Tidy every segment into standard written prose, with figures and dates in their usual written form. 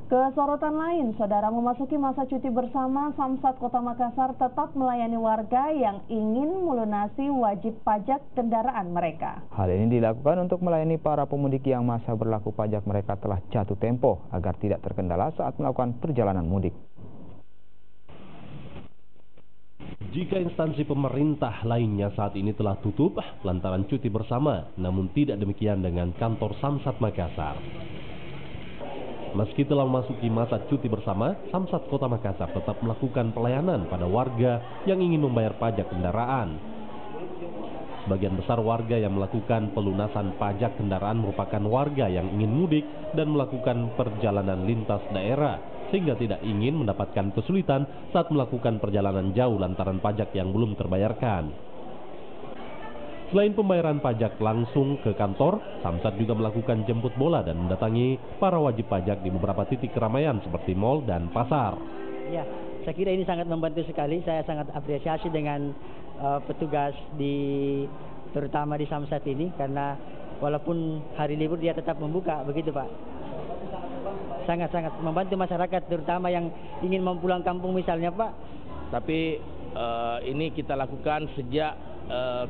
Kesorotan lain, saudara, memasuki masa cuti bersama, Samsat Kota Makassar tetap melayani warga yang ingin melunasi wajib pajak kendaraan mereka. Hal ini dilakukan untuk melayani para pemudik yang masa berlaku pajak mereka telah jatuh tempo agar tidak terkendala saat melakukan perjalanan mudik. Jika instansi pemerintah lainnya saat ini telah tutup lantaran cuti bersama, namun tidak demikian dengan kantor Samsat Makassar. Meski telah memasuki masa cuti bersama, Samsat Kota Makassar tetap melakukan pelayanan pada warga yang ingin membayar pajak kendaraan. Sebagian besar warga yang melakukan pelunasan pajak kendaraan merupakan warga yang ingin mudik dan melakukan perjalanan lintas daerah, sehingga tidak ingin mendapatkan kesulitan saat melakukan perjalanan jauh lantaran pajak yang belum terbayarkan. Selain pembayaran pajak langsung ke kantor, Samsat juga melakukan jemput bola dan mendatangi para wajib pajak di beberapa titik keramaian seperti mal dan pasar. Ya, saya kira ini sangat membantu sekali. Saya sangat apresiasi dengan petugas terutama di Samsat ini, karena walaupun hari libur dia tetap membuka, begitu Pak. Sangat-sangat membantu masyarakat, terutama yang ingin pulang kampung misalnya Pak. Tapi ini kita lakukan sejak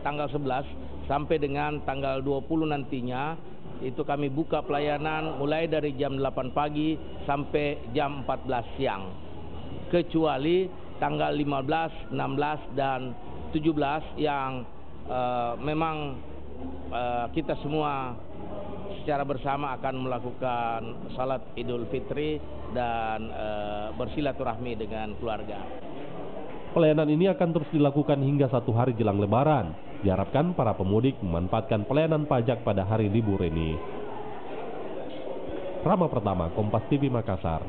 tanggal 11 sampai dengan tanggal 20 nantinya. Itu kami buka pelayanan mulai dari jam 8 pagi sampai jam 14 siang. Kecuali tanggal 15, 16 dan 17 yang memang kita semua secara bersama akan melakukan salat Idul Fitri dan bersilaturahmi dengan keluarga. Pelayanan ini akan terus dilakukan hingga 1 hari jelang Lebaran. Diharapkan para pemudik memanfaatkan pelayanan pajak pada hari libur ini. Rama Pertama, Kompas TV Makassar.